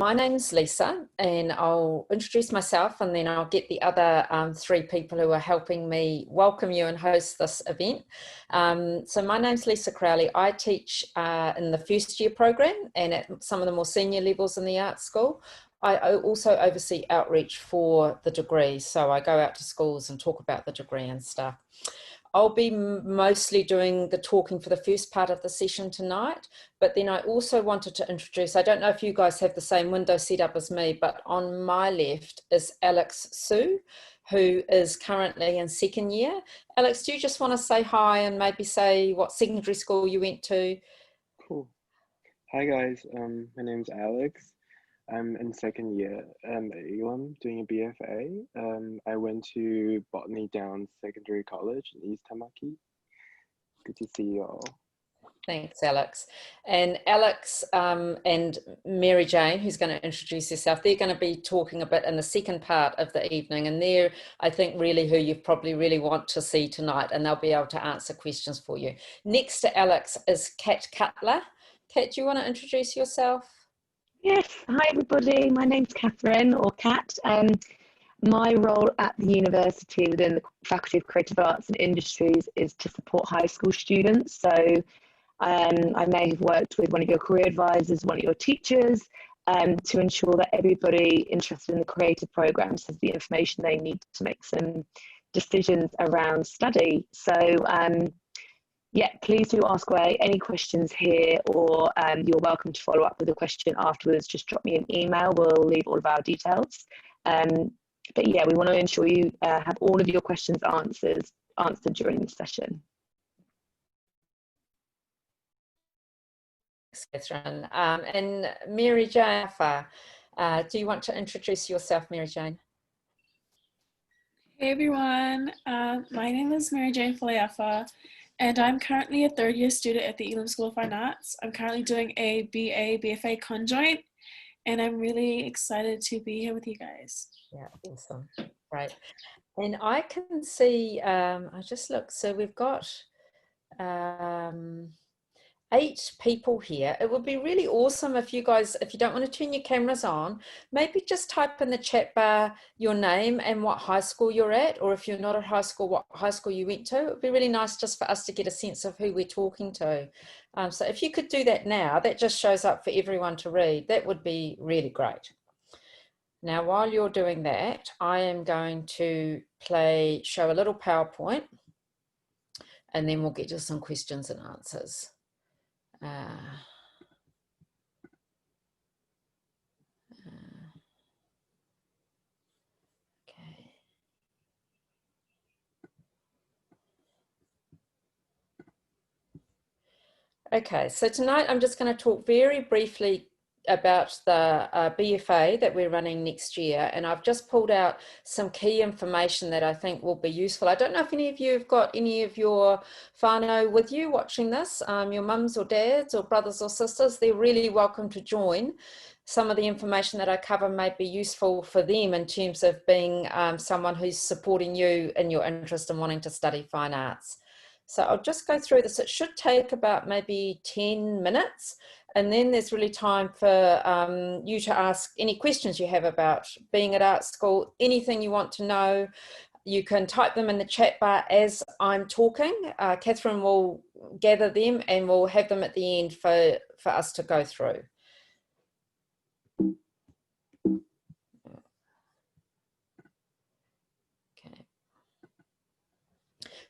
my name's Lisa, and I'll introduce myself and then I'll get the other three people who are helping me welcome you and host this event. So my name's Lisa Crowley. I teach in the first year program and at some of the more senior levels in the art school. I also oversee outreach for the degree, so I go out to schools and talk about the degree and stuff. I'll be mostly doing the talking for the first part of the session tonight, but then I also wanted to introduce, I don't know if you guys have the same window set up as me, but on my left is Alex Sue, who is currently in second year. Alex, do you just want to say hi and maybe say what secondary school you went to? Cool. Hi guys, my name's Alex. I'm in second year at Elam doing a BFA. I went to Botany Downs Secondary College in East Tamaki. Good to see you all. Thanks, Alex. And Alex and Mary Jane, who's going to introduce herself, they're going to be talking a bit in the second part of the evening, and they're, I think, really who you probably really want to see tonight, and they'll be able to answer questions for you. Next to Alex is Kat Cutler. Kat, do you want to introduce yourself? Yes, hi everybody, my name's Catherine, or Kat. My role at the university within the Faculty of Creative Arts and Industries is to support high school students. So I may have worked with one of your career advisors, one of your teachers, to ensure that everybody interested in the creative programs has the information they need to make some decisions around study. So yeah, please do ask away any questions here, or you're welcome to follow up with a question afterwards. Just drop me an email, we'll leave all of our details. But yeah, we want to ensure you have all of your questions answered during the session. Thanks, Catherine. And Mary Jane, do you want to introduce yourself, Mary Jane? Hey everyone, my name is Mary Jane Faleafa, and I'm currently a third year student at the Elam School of Fine Arts. I'm currently doing a BA BFA conjoint, and I'm really excited to be here with you guys. Yeah, awesome, great. And I can see, I just look, so we've got 8 people here. It would be really awesome if you guys, if you don't want to turn your cameras on, maybe just type in the chat bar your name and what high school you're at, or if you're not at high school, what high school you went to. It would be really nice just for us to get a sense of who we're talking to. So if you could do that now, that just shows up for everyone to read. That would be really great. Now, while you're doing that, I am going to show a little PowerPoint, and then we'll get to some questions and answers. Okay, so tonight I'm just going to talk very briefly about the BFA that we're running next year, and I've just pulled out some key information that I think will be useful. I don't know if any of you have got any of your whānau with you watching this, your mums or dads or brothers or sisters. They're really welcome to join. Some of the information that I cover may be useful for them in terms of being someone who's supporting you in your interest in wanting to study fine arts. So I'll just go through this. It should take about maybe 10 minutes. And then there's really time for you to ask any questions you have about being at art school, anything you want to know. You can type them in the chat bar as I'm talking. Catherine will gather them and we'll have them at the end for us to go through.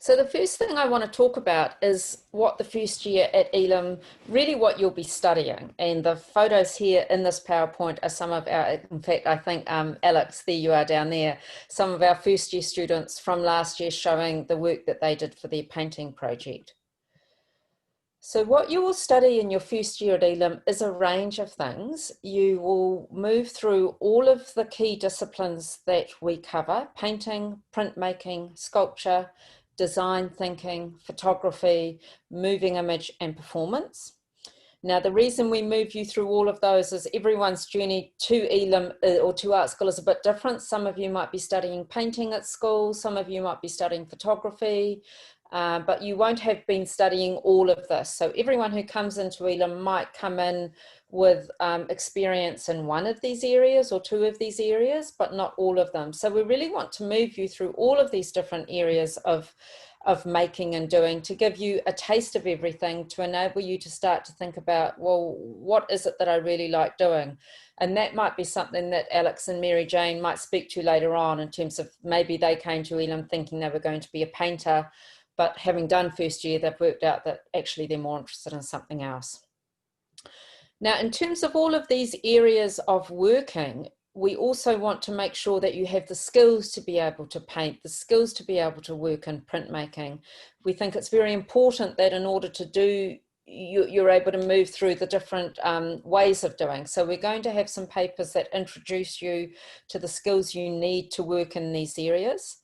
So the first thing I want to talk about is what the first year at Elam, really what you'll be studying. And the photos here in this PowerPoint are some of our, in fact, I think, Alex, there you are down there, some of our first year students from last year showing the work that they did for their painting project. So what you will study in your first year at Elam is a range of things. You will move through all of the key disciplines that we cover: painting, printmaking, sculpture, design thinking, photography, moving image, and performance. Now, the reason we move you through all of those is everyone's journey to Elam or to art school is a bit different. Some of you might be studying painting at school, some of you might be studying photography, but you won't have been studying all of this. So everyone who comes into Elam might come in with experience in one of these areas or two of these areas, but not all of them. So we really want to move you through all of these different areas of making and doing, to give you a taste of everything, to enable you to start to think about, well, what is it that I really like doing? And that might be something that Alex and Mary Jane might speak to later on, in terms of maybe they came to Elam thinking they were going to be a painter, but having done first year, they've worked out that actually they're more interested in something else. Now, in terms of all of these areas of working, we also want to make sure that you have the skills to be able to paint, the skills to be able to work in printmaking. We think it's very important that in order to do, you're able to move through the different ways of doing. So we're going to have some papers that introduce you to the skills you need to work in these areas.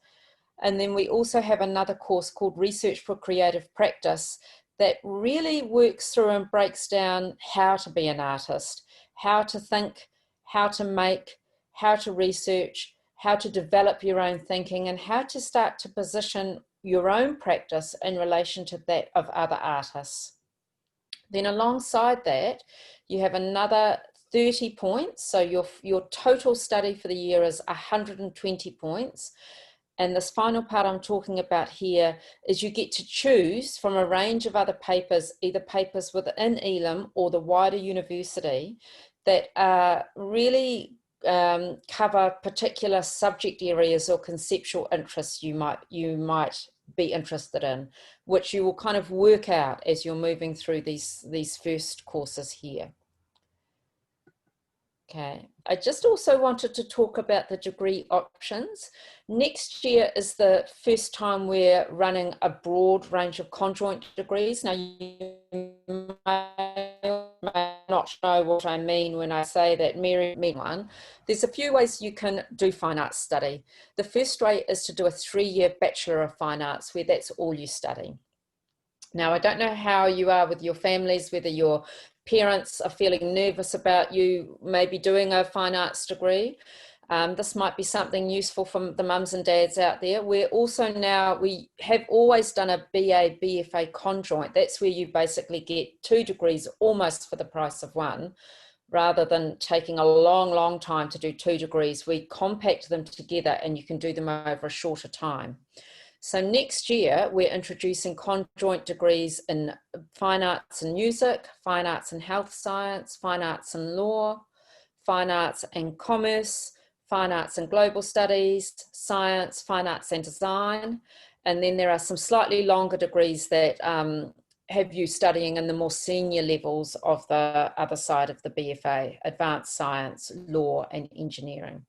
And then we also have another course called Research for Creative Practice that really works through and breaks down how to be an artist, how to think, how to make, how to research, how to develop your own thinking, and how to start to position your own practice in relation to that of other artists. Then alongside that, you have another 30 points. So your total study for the year is 120 points. And this final part I'm talking about here is you get to choose from a range of other papers, either papers within Elam or the wider university, that really cover particular subject areas or conceptual interests you might be interested in, which you will kind of work out as you're moving through these first courses here. Okay, I just also wanted to talk about the degree options. Next year is the first time we're running a broad range of conjoint degrees. Now, you may not know what I mean when I say that, Mary, one. There's a few ways you can do fine arts study. The first way is to do a 3-year Bachelor of Fine Arts, where that's all you study. Now, I don't know how you are with your families, whether your parents are feeling nervous about you maybe doing a fine arts degree. This might be something useful from the mums and dads out there. We're also now, we have always done a BA BFA conjoint. That's where you basically get 2 degrees almost for the price of one. Rather than taking a long time to do 2 degrees, we compact them together and you can do them over a shorter time. So next year, we're introducing conjoint degrees in fine arts and music, fine arts and health science, fine arts and law, fine arts and commerce, fine arts and global studies, science, fine arts and design. And then there are some slightly longer degrees that have you studying in the more senior levels of the other side of the BFA, advanced science, law and engineering.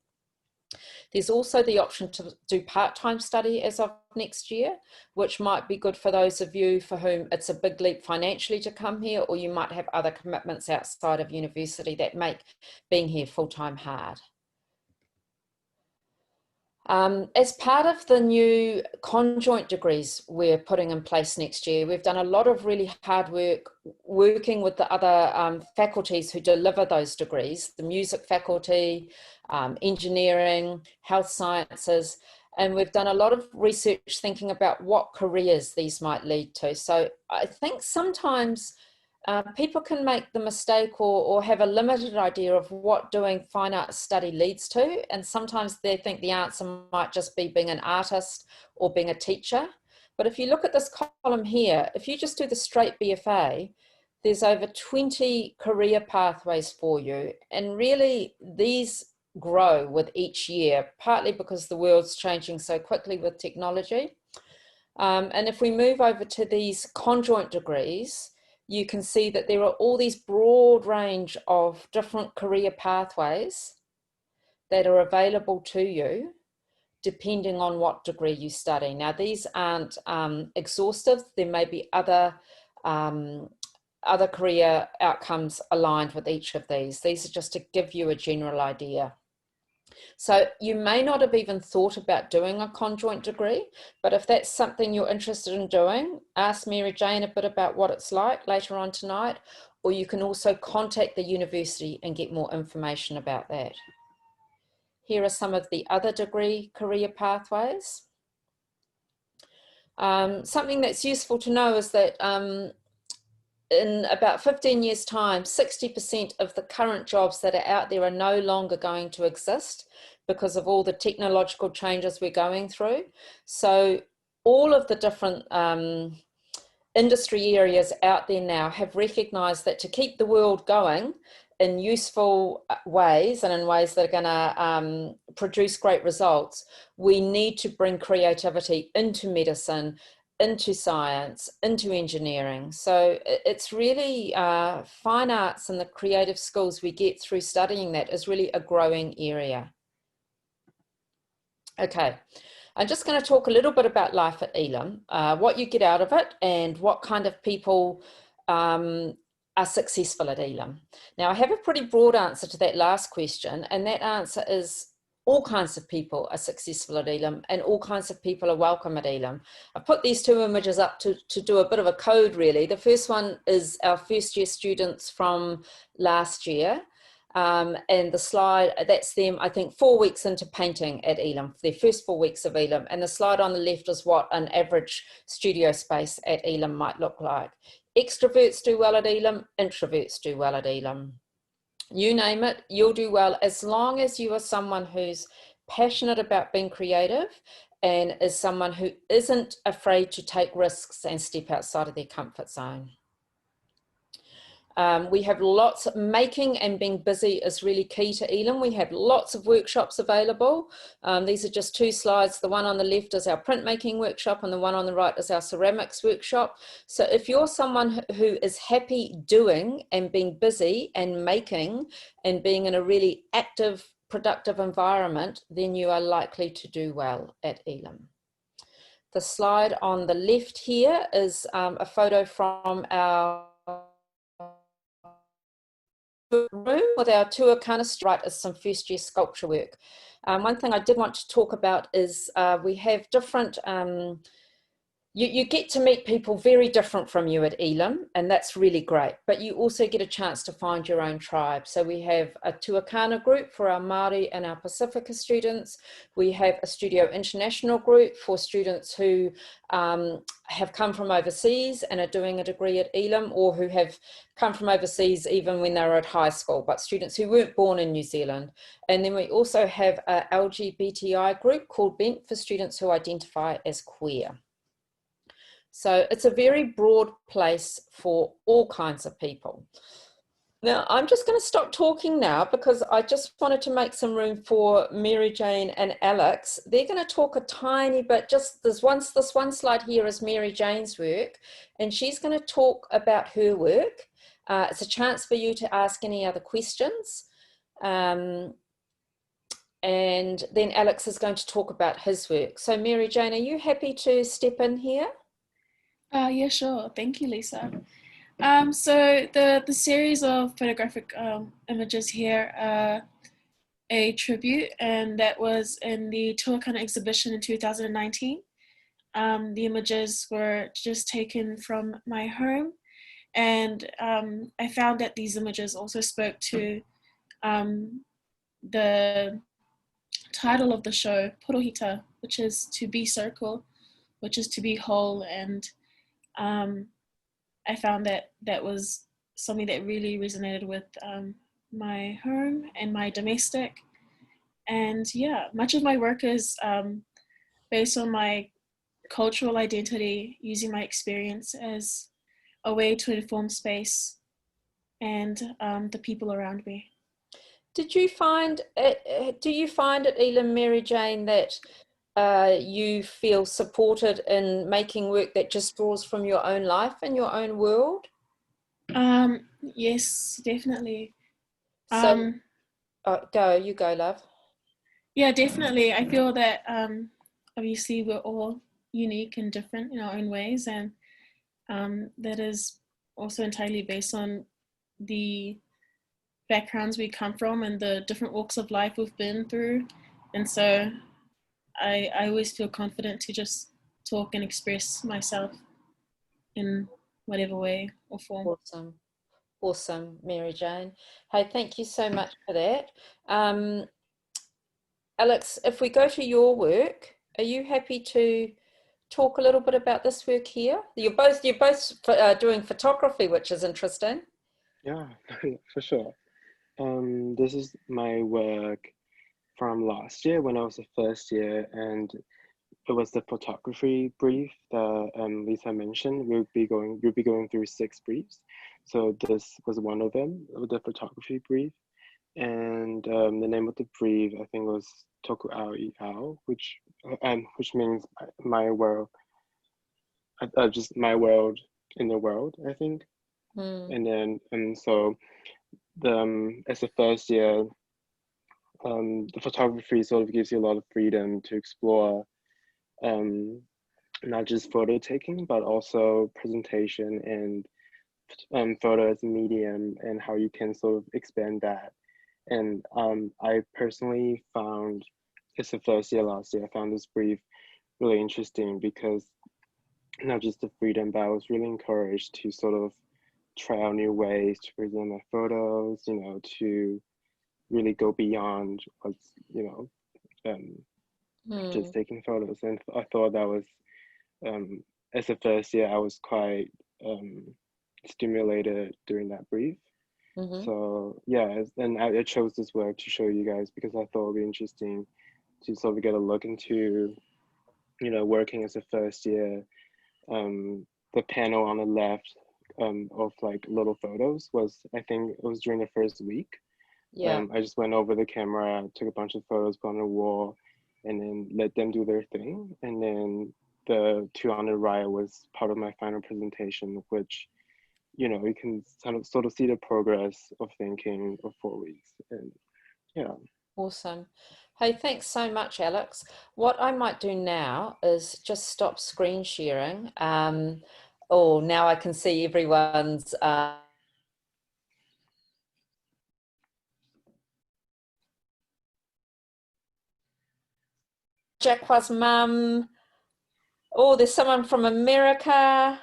There's also the option to do part-time study as of next year, which might be good for those of you for whom it's a big leap financially to come here, or you might have other commitments outside of university that make being here full-time hard. As part of the new conjoint degrees we're putting in place next year, we've done a lot of really hard work working with the other faculties who deliver those degrees, the music faculty, engineering, health sciences, and we've done a lot of research thinking about what careers these might lead to. So I think sometimes people can make the mistake or have a limited idea of what doing fine arts study leads to, and sometimes they think the answer might just be being an artist or being a teacher. But if you look at this column here, if you just do the straight BFA, there's over 20 career pathways for you, and really these grow with each year, partly because the world's changing so quickly with technology. And if we move over to these conjoint degrees, you can see that there are all these broad range of different career pathways that are available to you depending on what degree you study. Now, these aren't exhaustive. There may be other career outcomes aligned with each of these. These are just to give you a general idea. So you may not have even thought about doing a conjoint degree, but if that's something you're interested in doing, ask Mary Jane a bit about what it's like later on tonight, or you can also contact the university and get more information about that. Here are some of the other degree career pathways. Something that's useful to know is that in about 15 years' time, 60% of the current jobs that are out there are no longer going to exist because of all the technological changes we're going through. So all of the different industry areas out there now have recognized that to keep the world going in useful ways and in ways that are going to produce great results, we need to bring creativity into medicine, into science, into engineering. So it's really fine arts and the creative skills we get through studying that is really a growing area. Okay, I'm just going to talk a little bit about life at Elam, what you get out of it and what kind of people are successful at Elam. Now, I have a pretty broad answer to that last question, and that answer is all kinds of people are successful at Elam and all kinds of people are welcome at Elam. I put these two images up to do a bit of a code, really. The first one is our first year students from last year. And the slide, that's them, I think, 4 weeks into painting at Elam, their first 4 weeks of Elam. And the slide on the left is what an average studio space at Elam might look like. Extroverts do well at Elam, introverts do well at Elam. You name it, you'll do well as long as you are someone who's passionate about being creative and is someone who isn't afraid to take risks and step outside of their comfort zone. We have lots, making and being busy is really key to Elam. We have lots of workshops available. These are just two slides. The one on the left is our printmaking workshop and the one on the right is our ceramics workshop. So if you're someone who is happy doing and being busy and making and being in a really active, productive environment, then you are likely to do well at Elam. The slide on the left here is a photo from our room with our tour canister, right, is some first year sculpture work. One thing I did want to talk about is we have different, you get to meet people very different from you at Elam, and that's really great, but you also get a chance to find your own tribe. So we have a Tuakana group for our Māori and our Pacifica students. We have a Studio International group for students who have come from overseas and are doing a degree at Elam, or who have come from overseas even when they were at high school, but students who weren't born in New Zealand. And then we also have a LGBTI group called BENT for students who identify as queer. So it's a very broad place for all kinds of people. Now, I'm just going to stop talking now because I just wanted to make some room for Mary Jane and Alex. They're going to talk a tiny bit, just this one slide here is Mary Jane's work, and she's going to talk about her work. It's a chance for you to ask any other questions. And then Alex is going to talk about his work. So Mary Jane, are you happy to step in here? Yeah, sure. Thank you, Lisa. So the series of photographic images here are a tribute, and that was in the Tuakana exhibition in 2019. The images were just taken from my home, and I found that these images also spoke to the title of the show, Porohita, which is to be circle, which is to be whole, and I found that that was something that really resonated with my home and my domestic. And yeah, much of my work is based on my cultural identity, using my experience as a way to inform space and the people around me. Did you find, do you find at Elam, Mary Jane, that you feel supported in making work that just draws from your own life and your own world? Yes, definitely. So, you go, love. Yeah, definitely. I feel that obviously we're all unique and different in our own ways, and that is also entirely based on the backgrounds we come from and the different walks of life we've been through. And so I always feel confident to just talk and express myself in whatever way or form. Awesome. Awesome, Mary Jane. Hey, thank you so much for that. Alex, if we go to your work, are you happy to talk a little bit about this work here? You're both doing photography, which is interesting. Yeah, for sure. This is my work from last year when I was a first year, and it was the photography brief that Lisa mentioned. We'll be going through 6 briefs. So this was one of them, the photography brief. And the name of the brief, I think, was Toku Ao I Ao, which means my world, just my world in the world, I think. And then so as a first year, the photography sort of gives you a lot of freedom to explore not just photo taking, but also presentation and photo as a medium, and how you can sort of expand that. And I personally found, it's the first year last year, I found this brief really interesting because not just the freedom, but I was really encouraged to sort of try out new ways to present my photos, to really go beyond what's, just taking photos. And I thought that was, as a first year, I was quite stimulated during that brief. So yeah, and I chose this work to show you guys because I thought it would be interesting to sort of get a look into, working as a first year. The panel on the left of like little photos was, I think it was during the first week. Yeah. I just went over the camera, took a bunch of photos, put on the wall, and then let them do their thing. And then the 2 on the right was part of my final presentation, which, you can sort of see the progress of thinking of 4 weeks. And yeah. Awesome. Hey, thanks so much, Alex. What I might do now is just stop screen sharing. Oh, now I can see everyone's Jacqua's mum. Oh, there's someone from America.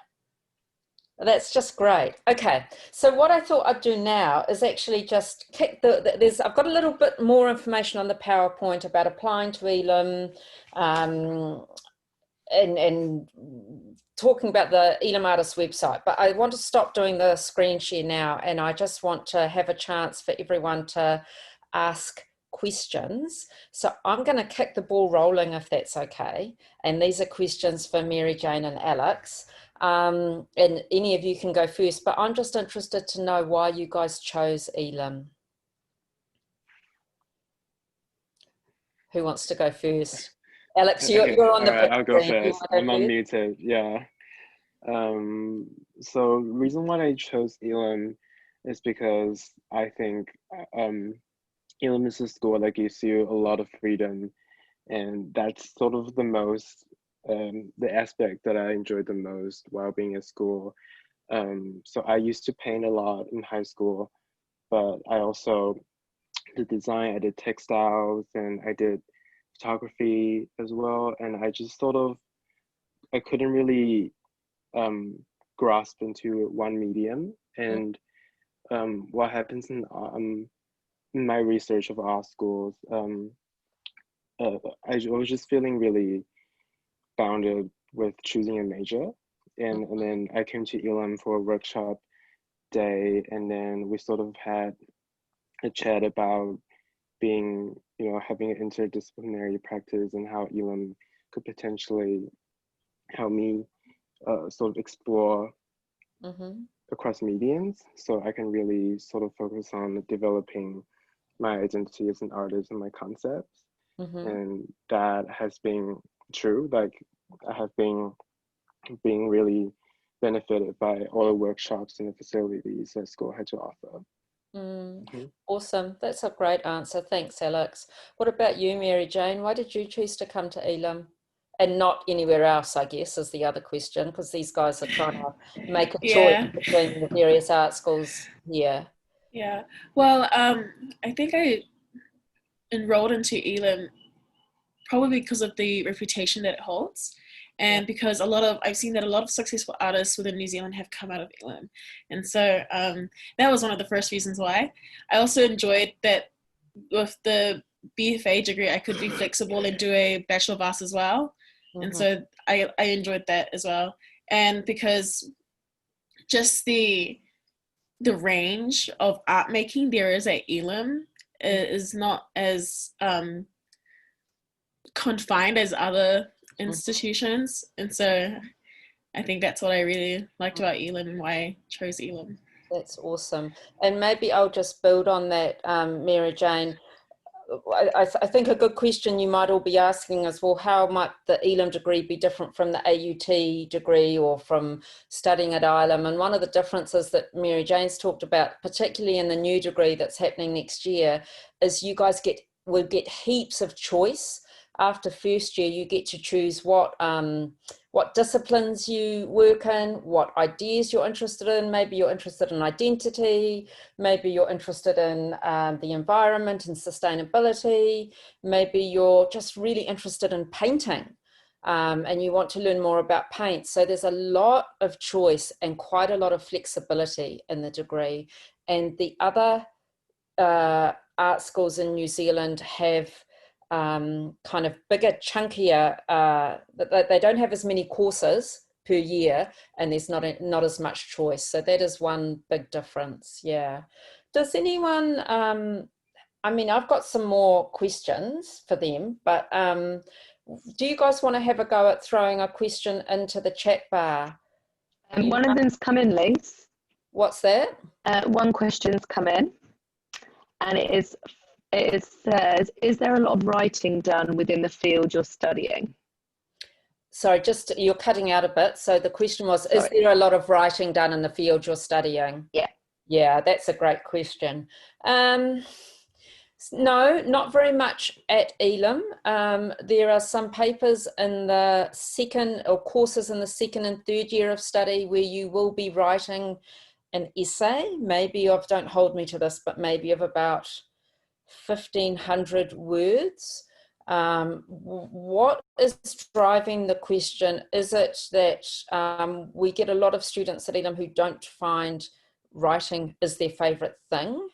That's just great. Okay, so what I thought I'd do now is actually just kick I've got a little bit more information on the PowerPoint about applying to Elam, and talking about the Elam Artists website, but I want to stop doing the screen share now, and I just want to have a chance for everyone to ask questions. So I'm going to kick the ball rolling, if that's okay. And these are questions for Mary Jane and Alex. And any of you can go first, but I'm just interested to know why you guys chose Elam. Who wants to go first? Alex, you're on the right, I'll go screen. first. I'm unmuted. Yeah. So reason why I chose Elam is because I think Elam is a school that gives you a lot of freedom, and that's sort of the aspect that I enjoyed the most while being at school. So I used to paint a lot in high school, but I also did design, I did textiles, and I did photography as well. And I just I couldn't really grasp into one medium. And what happens in my research of art schools, I was just feeling really bounded with choosing a major. And then I came to Elam for a workshop day, and then we sort of had a chat about being, having an interdisciplinary practice and how Elam could potentially help me sort of explore across mediums, so I can really sort of focus on developing my identity as an artist and my concepts. And that has been true. Like, I have been being really benefited by all the workshops and the facilities that school had to offer. Awesome. That's a great answer. Thanks, Alex. What about you, Mary Jane? Why did you choose to come to Elam and not anywhere else, I guess, is the other question, because these guys are trying to make a choice between the various art schools here. Yeah. Well, I think I enrolled into Elam probably because of the reputation that it holds, and because I've seen that a lot of successful artists within New Zealand have come out of Elam, and so that was one of the first reasons why. I also enjoyed that with the BFA degree I could be flexible and do a Bachelor of Arts as well, And so I enjoyed that as well. And because just the range of art making there is at Elam is not as confined as other institutions. And so I think that's what I really liked about Elam and why I chose Elam. That's awesome. And maybe I'll just build on that, Mary Jane. I think a good question you might all be asking is, well, how might the Elam degree be different from the AUT degree or from studying at Elam? And one of the differences that Mary Jane's talked about, particularly in the new degree that's happening next year, is you guys will get heaps of choice. After first year, you get to choose what disciplines you work in, what ideas you're interested in. Maybe you're interested in identity, maybe you're interested in the environment and sustainability, maybe you're just really interested in painting and you want to learn more about paint. So there's a lot of choice and quite a lot of flexibility in the degree. And the other art schools in New Zealand have kind of bigger, chunkier, they don't have as many courses per year and there's not as much choice. So that is one big difference. Yeah. Does anyone, I mean, I've got some more questions for them, but do you guys want to have a go at throwing a question into the chat bar? One of them's come in, Lise. What's that? One question's come in, and it says, is there a lot of writing done within the field you're studying? Sorry, just you're cutting out a bit. So the question was, is there a lot of writing done in the field you're studying? Yeah. Yeah, that's a great question. No, not very much at Elam. There are some papers in the second, or courses in the second and third year of study where you will be writing an essay, maybe of, don't hold me to this, but maybe of about 1,500 words. What is driving the question? Is it that we get a lot of students at Elam who don't find writing is their favourite thing?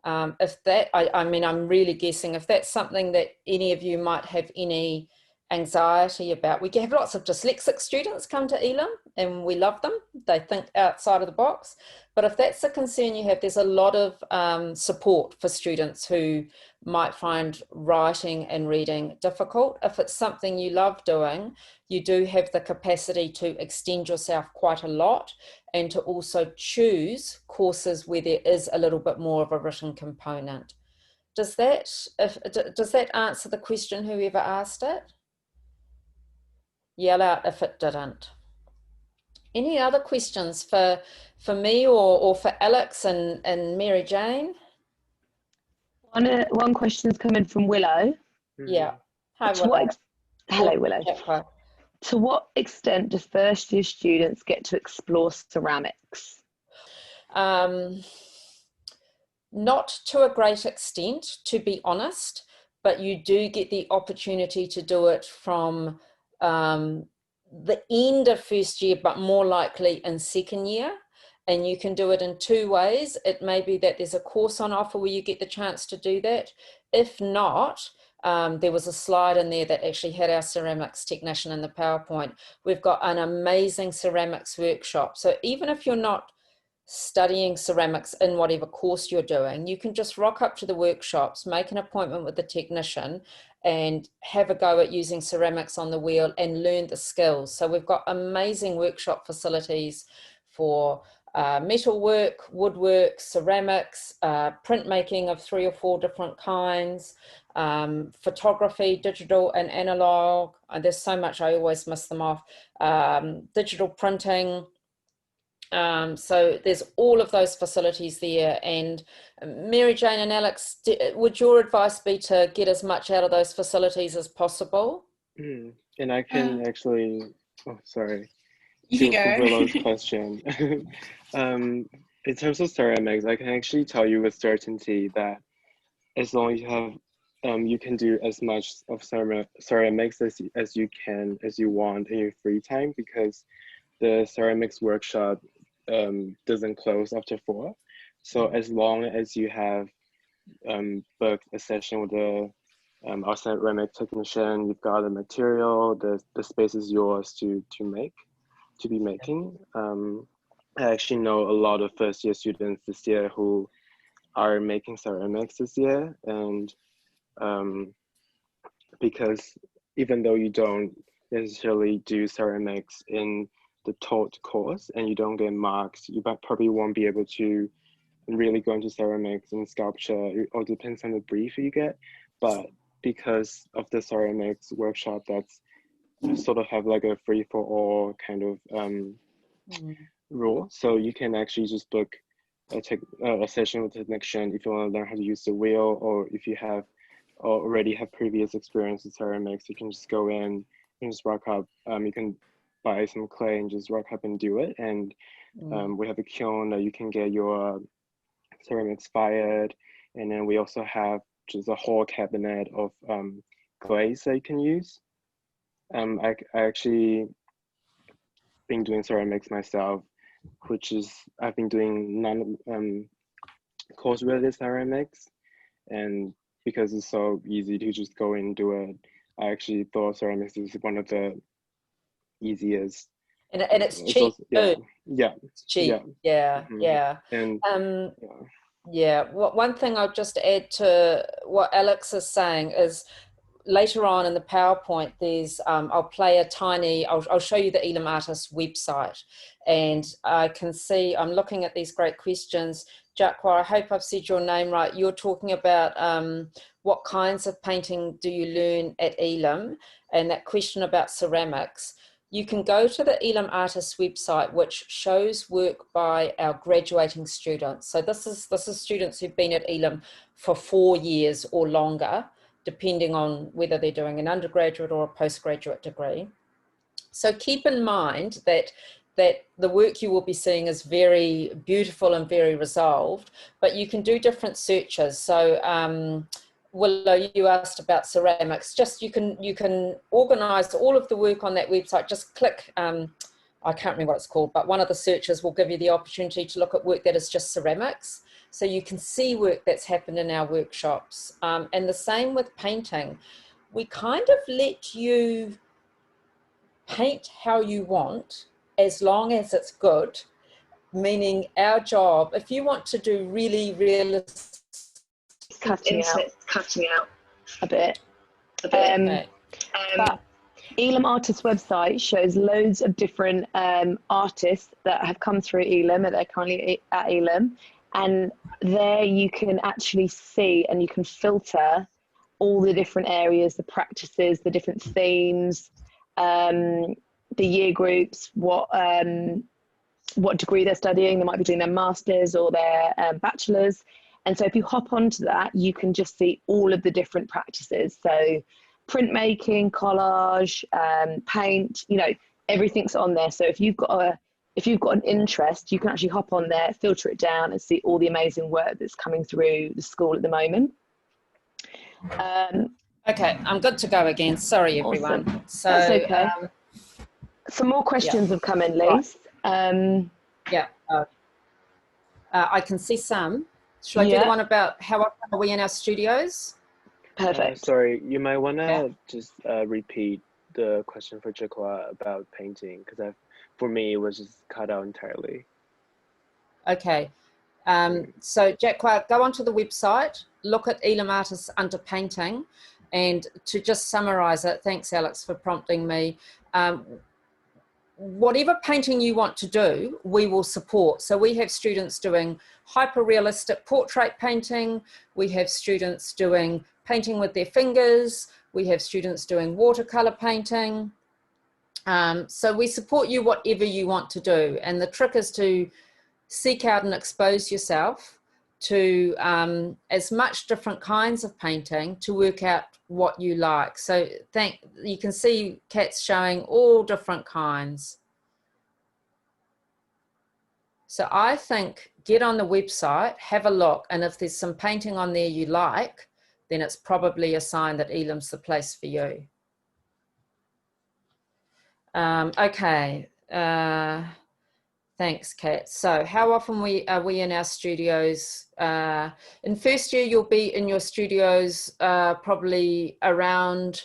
If that, I mean, I'm really guessing, if that's something that any of you might have any anxiety about. We have lots of dyslexic students come to Elam and we love them. They think outside of the box. But if that's a concern you have, there's a lot of support for students who might find writing and reading difficult. If it's something you love doing, you do have the capacity to extend yourself quite a lot and to also choose courses where there is a little bit more of a written component. Does that answer the question, whoever asked it? Yell out if it didn't. Any other questions for me or for Alex and Mary Jane? One question's coming from Willow. Yeah. Hi, Willow. Hello, Willow. To what extent do first year students get to explore ceramics? Not to a great extent, to be honest, but you do get the opportunity to do it from the end of first year, but more likely in second year. And you can do it in two ways. It may be that there's a course on offer where you get the chance to do that. If not, there was a slide in there that actually had our ceramics technician in the PowerPoint. We've got an amazing ceramics workshop. So even if you're not studying ceramics in whatever course you're doing, you can just rock up to the workshops, make an appointment with the technician and have a go at using ceramics on the wheel and learn the skills. So we've got amazing workshop facilities for metalwork, woodwork, ceramics, printmaking of 3 or 4 different kinds, photography, digital and analog. There's so much, I always miss them off. Digital printing. So there's all of those facilities there. And Mary Jane and Alex, would your advice be to get as much out of those facilities as possible? And I can actually, oh, sorry. You can go. Willow's question. In terms of ceramics, I can actually tell you with certainty that as long as you have, you can do as much of ceramics as you want in your free time, because the ceramics workshop doesn't close after 4. So as long as you have booked a session with our ceramic technician, you've got the material, the space is yours to be making. I actually know a lot of first year students this year who are making ceramics this year, and because even though you don't necessarily do ceramics in the taught course and you don't get marks, you probably won't be able to really go into ceramics and sculpture. It all depends on the brief you get, but because of the ceramics workshop, that's sort of have like a free for all kind of rule. So you can actually just book a session with the technician if you want to learn how to use the wheel, or if you have already have previous experience with ceramics, you can just go in and just rock up. You can buy some clay and just rock up and do it. And we have a kiln that you can get your ceramics fired, and then we also have just a whole cabinet of glaze that you can use. I actually been doing ceramics myself, which is I've been doing course related ceramics, and because it's so easy to just go in and do it, I actually thought ceramics is one of the easiest. And it's cheap also, yeah, too. yeah, It's cheap. Yeah, yeah. And yeah. One thing I'll just add to what Alex is saying is later on in the PowerPoint, there's I'll play a tiny. I'll show you the Elam Artists website, and I can see I'm looking at these great questions. Jacqua, I hope I've said your name right. You're talking about what kinds of painting do you learn at Elam, and that question about ceramics. You can go to the Elam Artists website, which shows work by our graduating students. So this is students who've been at Elam for 4 years or longer, depending on whether they're doing an undergraduate or a postgraduate degree. So keep in mind that the work you will be seeing is very beautiful and very resolved, but you can do different searches. So Willow, you asked about ceramics. Just you can organize all of the work on that website. Just click, I can't remember what it's called, but one of the searches will give you the opportunity to look at work that is just ceramics. So you can see work that's happened in our workshops. And the same with painting. We kind of let you paint how you want, as long as it's good, meaning our job, if you want to do really realistic, cutting out a bit. okay. But Elam Artists website shows loads of different artists that have come through Elam, that they're currently at Elam, and there you can actually see and you can filter all the different areas, the practices, the different themes, the year groups, what degree they're studying. They might be doing their masters or their bachelors. And so if you hop onto that, you can just see all of the different practices. So printmaking, collage, paint, everything's on there. So if you've got an interest, you can actually hop on there, filter it down, and see all the amazing work that's coming through the school at the moment. Okay, I'm good to go again. Sorry, everyone. Awesome. So that's okay. Some more questions have come in, Lise. Yeah, I can see some. Should I do the one about how often are we in our studios? Perfect. Sorry, you might want to just repeat the question for Jacqua about painting, because for me it was just cut out entirely. Okay. So Jacqua, go onto the website, look at Elam Artists under painting, and to just summarize it, thanks Alex for prompting me, whatever painting you want to do, we will support. So we have students doing hyper-realistic portrait painting, we have students doing painting with their fingers, we have students doing watercolor painting. So we support you whatever you want to do, and the trick is to seek out and expose yourself to as much different kinds of painting to work out what you like. So you can see Kat's showing all different kinds. So I think get on the website, have a look, and if there's some painting on there you like, then it's probably a sign that Elam's the place for you. Okay. Thanks, Kat. So how often are we in our studios? In first year, you'll be in your studios probably around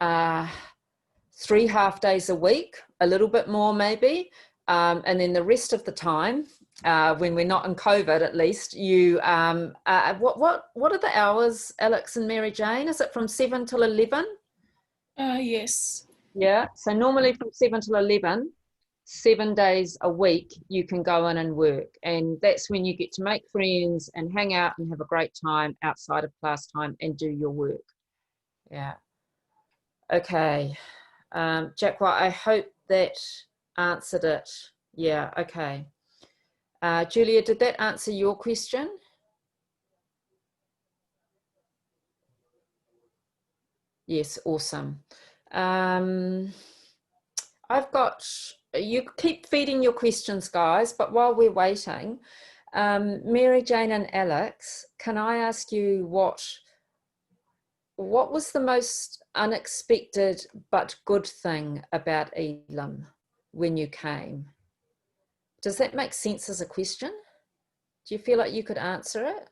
3 half days a week, a little bit more maybe. And then the rest of the time, when we're not in COVID at least, you, what are the hours, Alex and Mary Jane? Is it from 7 till 11? Yes. Yeah, so normally from 7 till 11, 7 days a week, you can go in and work. And that's when you get to make friends and hang out and have a great time outside of class time and do your work. Yeah. Okay. Jacqua, I hope that answered it. Yeah, okay. Julia, did that answer your question? Yes, awesome. I've got, you keep feeding your questions, guys, but while we're waiting, Mary Jane and Alex, can I ask you what was the most unexpected but good thing about Elam when you came? Does that make sense as a question? Do you feel like you could answer it?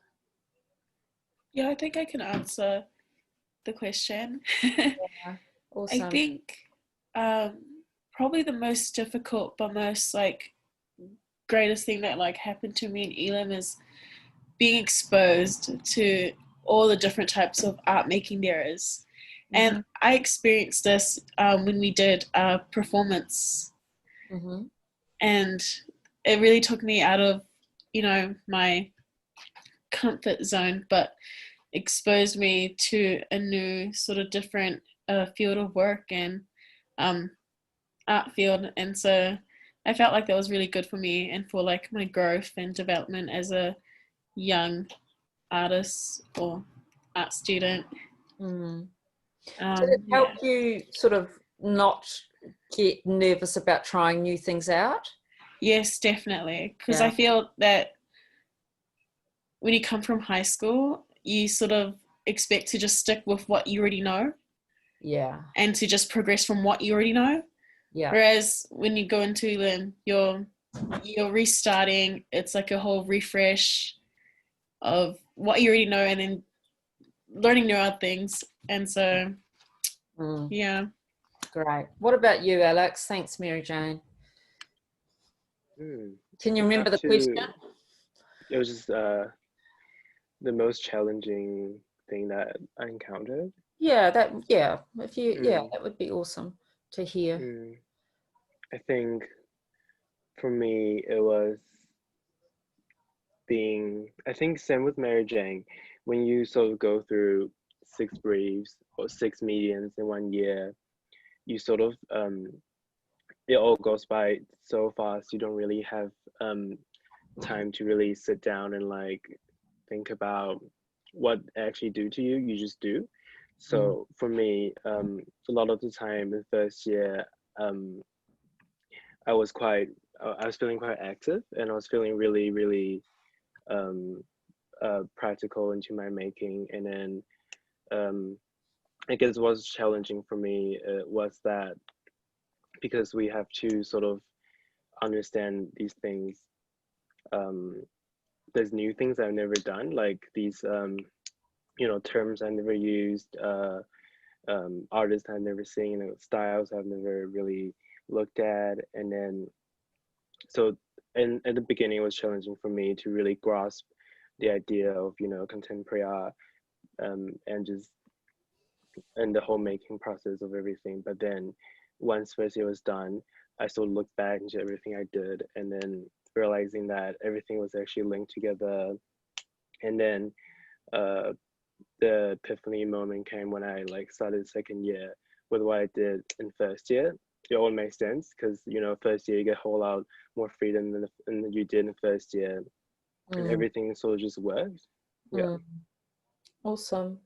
Yeah, I think I can answer the question. Yeah, awesome. I think probably the most difficult but most like greatest thing that like happened to me in Elam is being exposed to all the different types of art making there is. And I experienced this when we did a performance, and it really took me out of, you know, my comfort zone, but exposed me to a new sort of different field of work and art field. And so I felt like that was really good for me and for like my growth and development as a young artist or art student. Did it help you sort of not get nervous about trying new things out? Yes, definitely. Because I feel that when you come from high school, you sort of expect to just stick with what you already know. Yeah. And to just progress from what you already know. Yeah. Whereas when you go into them, you're restarting. It's like a whole refresh of what you already know and then learning new other things. And so, yeah. Great. What about you, Alex? Thanks, Mary Jane. Can you remember the question? It was just the most challenging thing that I encountered. Yeah, that would be awesome to hear. I think for me it was I think same with Mary Jane, when you sort of go through 6 briefs or 6 mediums in 1 year, you sort of it all goes by so fast. You don't really have time to really sit down and like think about what actually do to you. You just do. So for me, a lot of the time in first year, I was feeling quite active, and I was feeling really, really practical into my making. And then I guess what was challenging for me was that because we have to sort of understand these things, there's new things I've never done, like these terms I never used, artists I've never seen, styles I've never really looked at. And then so at the beginning it was challenging for me to really grasp the idea of contemporary art, and the whole making process of everything. But then once first year was done, I sort of looked back into everything I did, and then realizing that everything was actually linked together. And then the epiphany moment came when I like started second year with what I did in first year. It all makes sense because first year you get a whole lot more freedom than you did in first year, and everything sort of just works. Yeah. Awesome.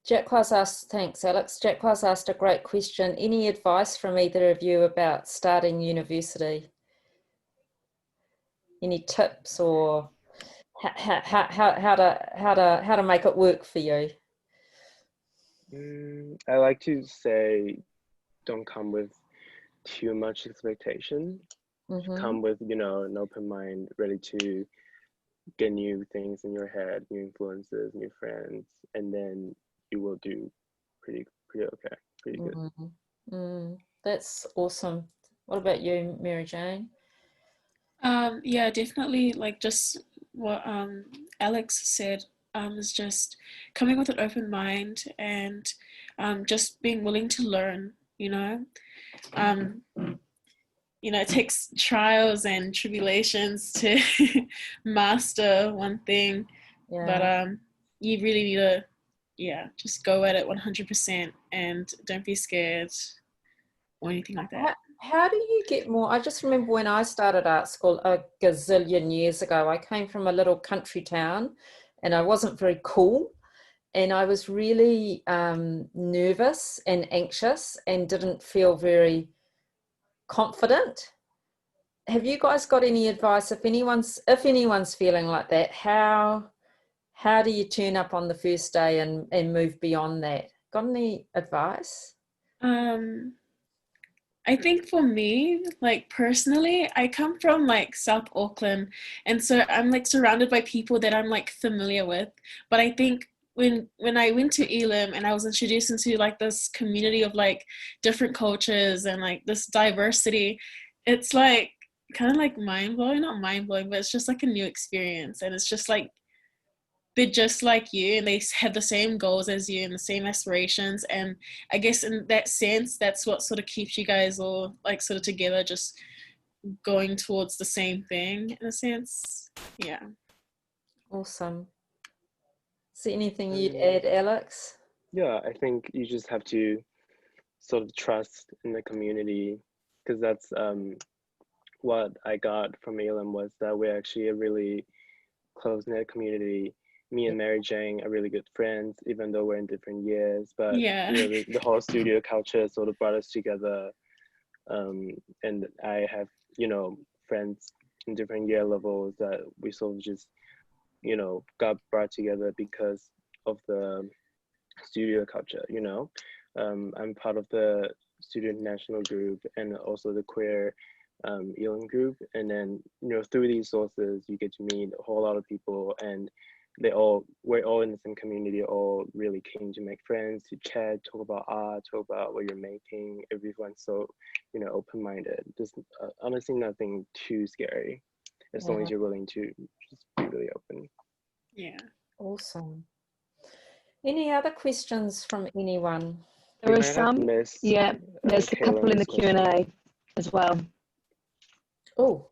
Jack Claus asked, thanks, Alex. Jack Claus asked a great question. Any advice from either of you about starting university? Any tips or how to make it work for you? I like to say, don't come with too much expectation. Mm-hmm. come with, you know, an open mind, ready to get new things in your head, new influences, new friends, and then you will do pretty okay, pretty good. Mm-hmm. Mm. That's awesome. What about you, Mary Jane? Yeah, definitely. Like just what Alex said, is just coming with an open mind and just being willing to learn. Um, it takes trials and tribulations to master one thing, but Yeah. you really need to, yeah, just go at it 100% and don't be scared or anything like that. How do you get more? I just remember when I started art school a gazillion years ago, I came from a little country town and I wasn't very cool. And I was really nervous and anxious and didn't feel very confident. Have you guys got any advice if anyone's feeling like that? How do you turn up on the first day and move beyond that? Got any advice? Um, I think for me, like personally, I come from like South Auckland, and so I'm like surrounded by people that I'm like familiar with. But I think when I went to Elam and I was introduced into like this community of like different cultures and like this diversity, it's like kind of like mind blowing, not mind blowing, but it's just like a new experience, and it's just like they're just like you and they have the same goals as you and the same aspirations, and I guess in that sense that's what sort of keeps you guys all like sort of together, just going towards the same thing in a sense. Yeah. Awesome. Is there anything you'd Um, add, Alex? yeah, I think you just have to sort of trust in the community, because that's what I got from Elam, was that we're actually a really close-knit community. Me Yeah. and Mary Jane are really good friends, even though we're in different years. But Yeah. you know, the whole studio culture sort of brought us together. And I have, you know, friends in different year levels that we sort of just, you know, got brought together because of the studio culture. You know, I'm part of the student national group and also the queer Elam group, and then you know through these sources you get to meet a whole lot of people, and we're all in the same community, all really keen to make friends, to chat, talk about art, talk about what you're making. Everyone's so, you know, open-minded. Just honestly nothing too scary, as long Yeah. as you're willing to just be really open. Yeah. Awesome. Any other questions from anyone? There We are might have some, missed yeah, there's a couple in the Kalen's question. Q&A as well. Oh,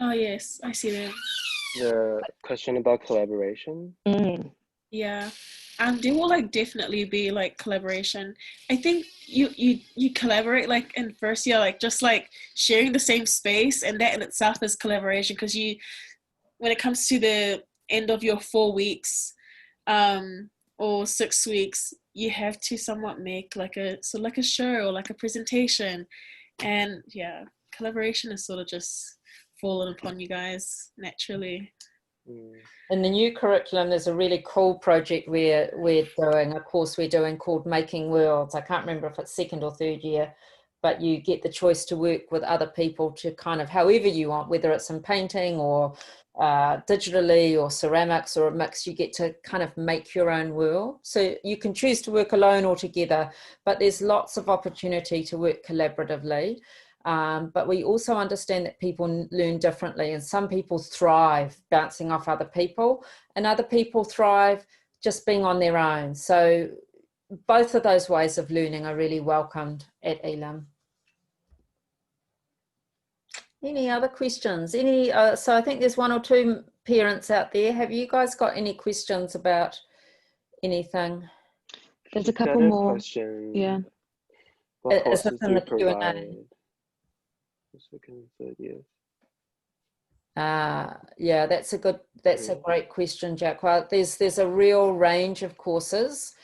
Oh yes, I see them. The question about collaboration. Yeah. There will like definitely be like collaboration. I think you collaborate like in first year, like just like sharing the same space, and that in itself is collaboration, because you, when it comes to the end of your 4 weeks or 6 weeks, you have to somewhat make like a show or like a presentation, and yeah, collaboration is sort of just fallen upon you guys naturally. Mm. in the new curriculum, there's a really cool project we're doing, a course we're doing called Making Worlds. I can't remember if it's second or third year, but you get the choice to work with other people to kind of however you want, whether it's in painting or digitally or ceramics or a mix. You get to kind of make your own world. So you can choose to work alone or together, but there's lots of opportunity to work collaboratively. But we also understand that people learn differently, and some people thrive bouncing off other people and other people thrive just being on their own. So both of those ways of learning are really welcomed at Elam. Any other questions? So I think there's one or two parents out there. Have you guys got any questions about anything? There's a Got couple a more. question. Yeah. What Is this courses do in you the Q&A? provide? Second, third year. Yeah, that's a great question, Jack. Well, there's a real range of courses.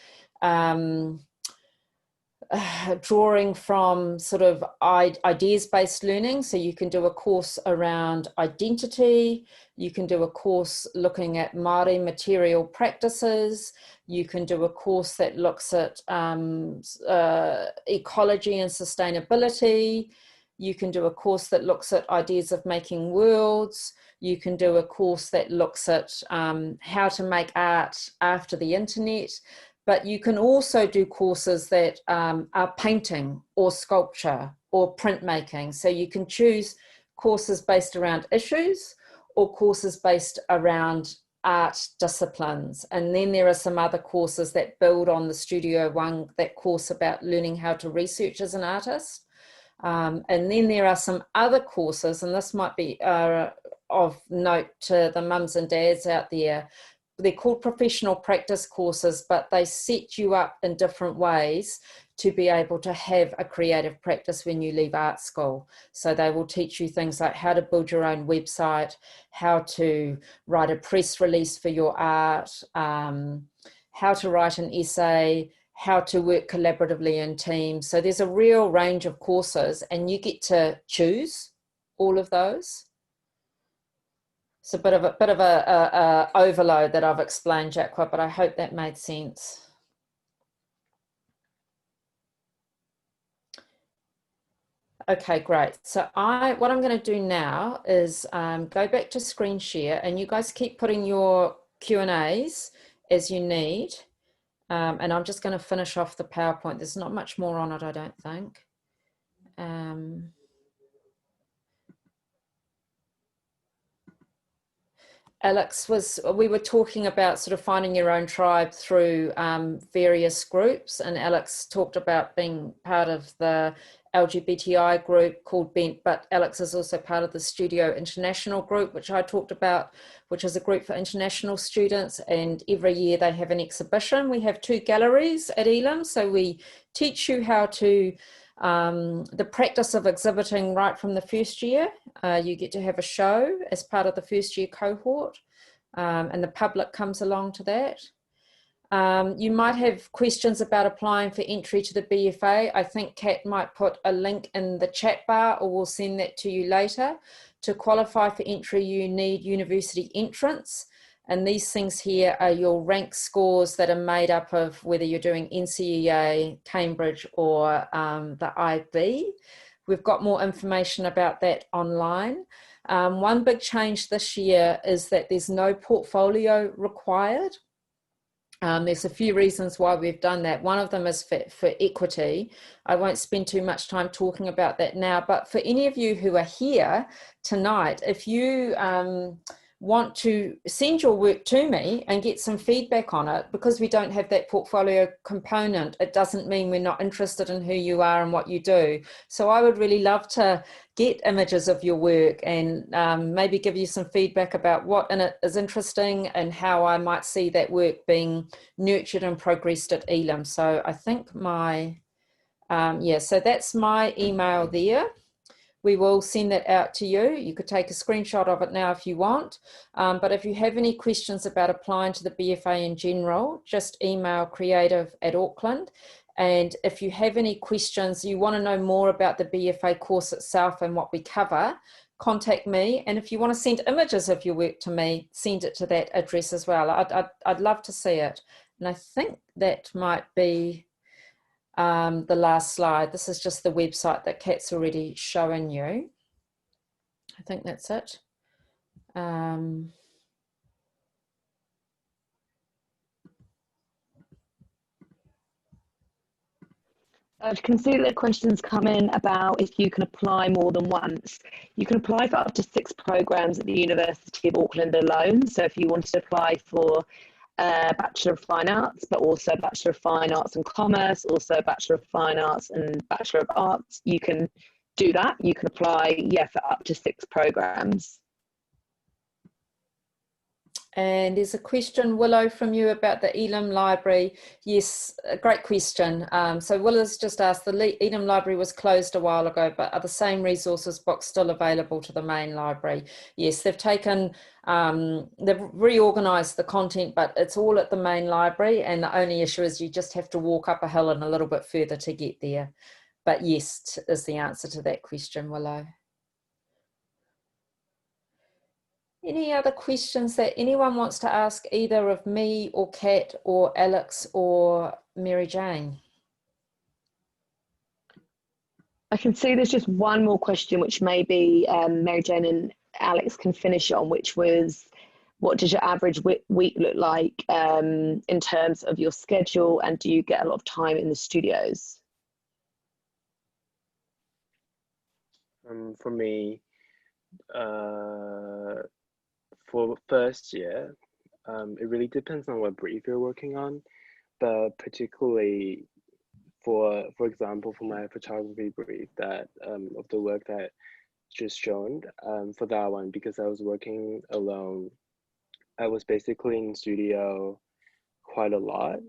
Drawing from sort of ideas-based learning. So you can do a course around identity, you can do a course looking at Māori material practices, you can do a course that looks at ecology and sustainability. You can do a course that looks at ideas of making worlds. You can do a course that looks at how to make art after the internet. But you can also do courses that are painting or sculpture or printmaking. So you can choose courses based around issues or courses based around art disciplines. And then there are some other courses that build on the Studio One, that course about learning how to research as an artist. And then there are some other courses, and this might be of note to the mums and dads out there. They're called professional practice courses, but they set you up in different ways to be able to have a creative practice when you leave art school. So they will teach you things like how to build your own website, how to write a press release for your art, how to write an essay, how to work collaboratively in teams. So there's a real range of courses, and you get to choose all of those. It's a bit of a overload that I've explained, Jacqua, but I hope that made sense. Okay, great. So what I'm going to do now is go back to screen share, and you guys keep putting your Q&As as you need. And I'm just going to finish off the PowerPoint. There's not much more on it, I don't think. Alex, we were talking about sort of finding your own tribe through various groups, and Alex talked about being part of the LGBTI group called BENT, but Alex is also part of the Studio International group, which I talked about, which is a group for international students, and every year they have an exhibition. We have 2 galleries at Elam, so we teach you how to the practice of exhibiting right from the first year. You get to have a show as part of the first year cohort, and the public comes along to that. You might have questions about applying for entry to the BFA. I think Kat might put a link in the chat bar, or we'll send that to you later. To qualify for entry, you need university entrance. And these things here are your rank scores that are made up of whether you're doing NCEA, Cambridge, or the IB. We've got more information about that online. One big change this year is that there's no portfolio required. There's a few reasons why we've done that. One of them is for equity. I won't spend too much time talking about that now, but for any of you who are here tonight, if you want to send your work to me and get some feedback on it, because we don't have that portfolio component, it doesn't mean we're not interested in who you are and what you do. So I would really love to get images of your work and maybe give you some feedback about what in it is interesting and how I might see that work being nurtured and progressed at Elam. So I think so that's my email there. We will send that out to you. You could take a screenshot of it now if you want. But if you have any questions about applying to the BFA in general, just email creative@Auckland. And if you have any questions, you want to know more about the BFA course itself and what we cover, contact me. And if you want to send images of your work to me, send it to that address as well. I'd love to see it. And I think that might be the last slide. This is just the website that Kat's already shown you. I think that's it. I can see that the questions come in about if you can apply more than once. You can apply for up to 6 programs at the University of Auckland alone. So if you wanted to apply for Bachelor of Fine Arts, but also Bachelor of Fine Arts and Commerce, also Bachelor of Fine Arts and Bachelor of Arts, you can do that. You can apply, for up to 6 programs. And there's a question, Willow, from you about the Elam Library. Yes, a great question. So Willow's just asked, the Elam Library was closed a while ago, but are the same resources books still available to the main library? Yes, they've taken, they've reorganised the content, but it's all at the main library. And the only issue is you just have to walk up a hill and a little bit further to get there. But yes, is the answer to that question, Willow. Any other questions that anyone wants to ask either of me or Kat or Alex or Mary Jane? I can see there's just one more question, which maybe Mary Jane and Alex can finish on, which was, what does your average week look like in terms of your schedule, and do you get a lot of time in the studios? For me, for first year, it really depends on what brief you're working on, but particularly for example, for my photography brief that of the work that just shown, for that one, because I was working alone, I was basically in studio quite a lot.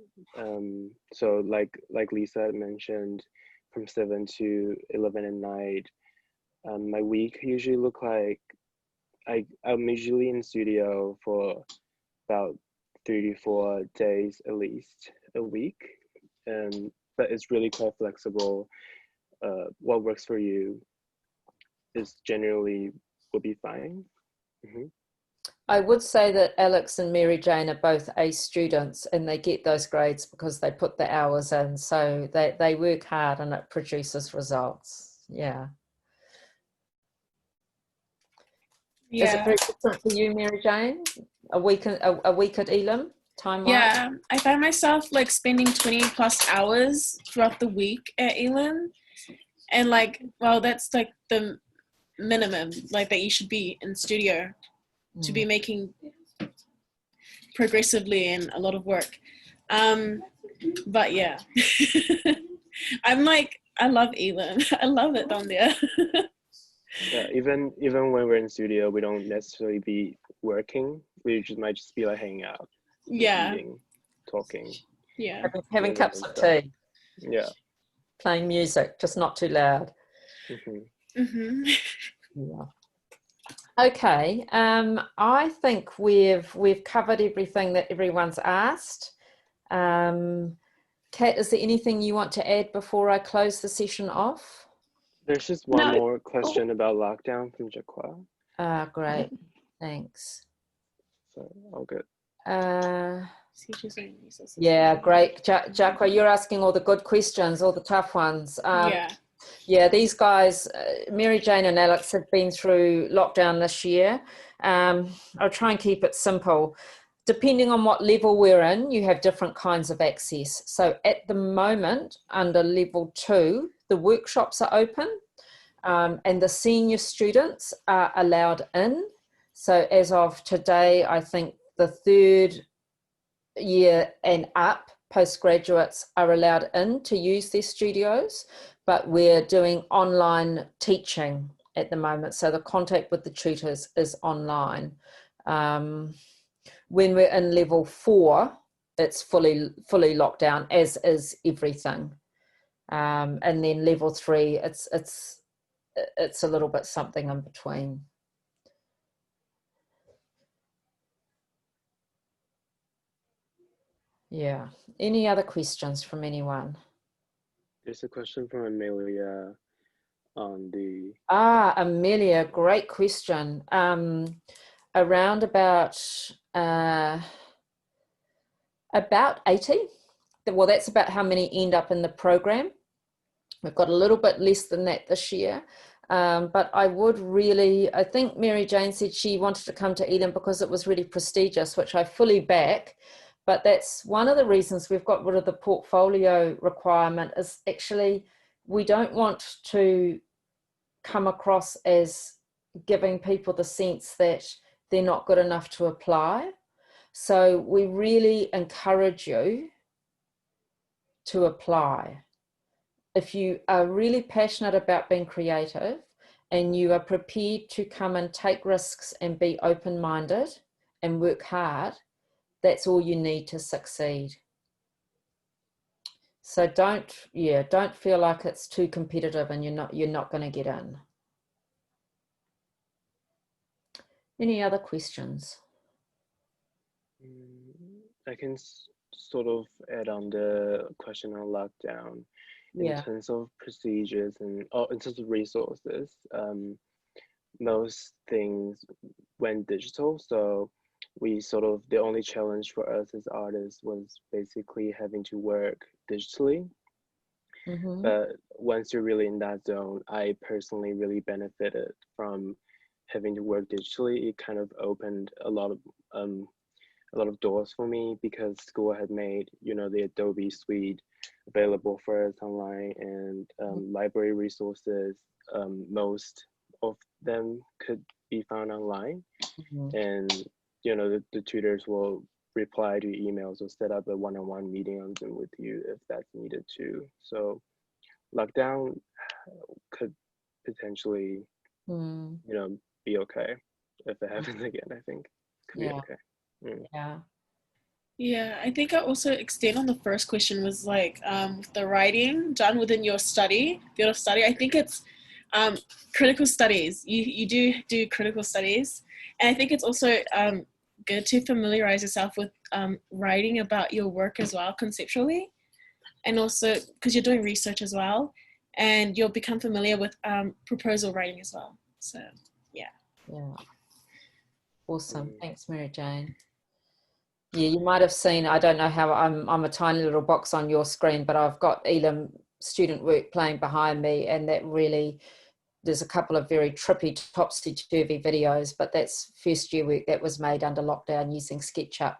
So like Lisa mentioned, from 7 to 11 at night, my week usually look like I'm usually in studio for about 3 to 4 days at least a week. But it's really quite flexible. What works for you is generally will be fine. I would say that Alex and Mary Jane are both A students, and they get those grades because they put the hours in. So they work hard and it produces results. Yeah. Is it Yeah. very different for you, Mary Jane? A week at Elam, time-wise? Yeah, I find myself like spending 20 plus hours throughout the week at Elam, and like, well, that's like the minimum, like that you should be in studio to be making progressively and a lot of work. But yeah, I love Elam. I love it down there. Yeah, even when we're in studio, we don't necessarily be working. We might just be like hanging out, Yeah, eating, talking, yeah. Having doing cups random of stuff. tea, Yeah. playing music, just not too loud. Yeah. Okay. I think we've covered everything that everyone's asked. Kat, is there anything you want to add before I close the session off? There's just one No. more question about lockdown from Jacqua. Great. Thanks. So all good. Yeah, great. Jacqua, you're asking all the good questions, all the tough ones. Yeah. Yeah, these guys, Mary Jane and Alex, have been through lockdown this year. I'll try and keep it simple. Depending on what level we're in, you have different kinds of access. So at the moment, under level 2, the workshops are open, and the senior students are allowed in. So as of today, I think the 3rd year and up postgraduates are allowed in to use their studios, but we're doing online teaching at the moment. So the contact with the tutors is online. When we're in level 4, it's fully locked down, as is everything. And then level 3, it's a little bit something in between. Yeah. Any other questions from anyone? There's a question from Amelia on the... Amelia, great question. Around about 80. Well, that's about how many end up in the program. We've got a little bit less than that this year. But I think Mary Jane said she wanted to come to Elam because it was really prestigious, which I fully back. But that's one of the reasons we've got rid of the portfolio requirement, is actually we don't want to come across as giving people the sense that they're not good enough to apply. So we really encourage you to apply. If you are really passionate about being creative and you are prepared to come and take risks and be open-minded and work hard, that's all you need to succeed. So don't feel like it's too competitive and you're not going to get in. Any other questions? I can sort of add on the question on lockdown. In terms of procedures and in terms of resources, most things went digital. So the only challenge for us as artists was basically having to work digitally. But once you're really in that zone, I personally really benefited from having to work digitally. It kind of opened a lot of doors for me, because school had made, you know, the Adobe suite available for us online, and library resources, most of them could be found online. And, you know, the tutors will reply to emails or set up a one-on-one meeting on Zoom with you if that's needed too. So lockdown could potentially, you know, be okay if it happens again. I think could be okay. Yeah, I think I also extend on the first question was like with the writing done within your study, field of study. I think it's critical studies. You do critical studies, and I think it's also good to familiarize yourself with writing about your work as well conceptually, and also because you're doing research as well, and you'll become familiar with proposal writing as well. So yeah. Awesome. Thanks, Mary Jane. Yeah, you might have seen, I don't know how, I'm a tiny little box on your screen, but I've got Elam student work playing behind me, and that really, there's a couple of very trippy, topsy-turvy videos, but that's first year work that was made under lockdown using SketchUp,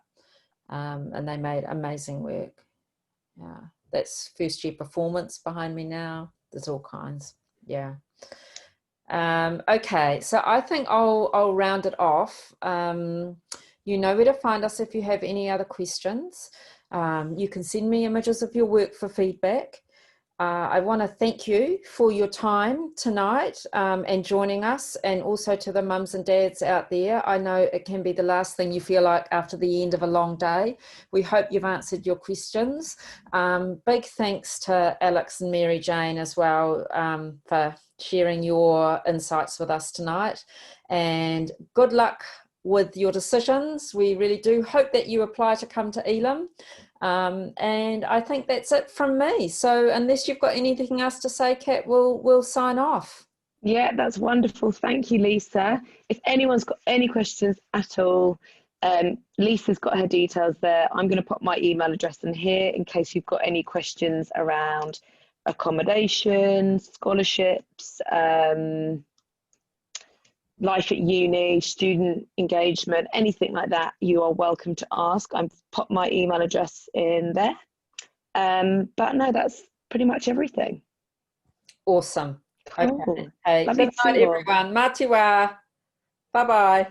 and they made amazing work. Yeah, that's first year performance behind me now. There's all kinds. Yeah. Okay, so I think I'll round it off. You know where to find us if you have any other questions. You can send me images of your work for feedback. I want to thank you for your time tonight and joining us, and also to the mums and dads out there. I know it can be the last thing you feel like after the end of a long day. We hope you've answered your questions. Big thanks to Alex and Mary Jane as well for sharing your insights with us tonight, and good luck with your decisions. We really do hope that you apply to come to Elam. And I think that's it from me. So unless you've got anything else to say, Kat, we'll sign off. Yeah, that's wonderful. Thank you, Lisa. If anyone's got any questions at all, Lisa's got her details there. I'm going to put my email address in here in case you've got any questions around accommodation, scholarships, life at uni, student engagement, anything like that, you are welcome to ask. I've put my email address in there. But no, that's pretty much everything. Awesome. Cool. Okay. Hey, Love good you night, too, all. everyone. Mā te wā. Bye-bye.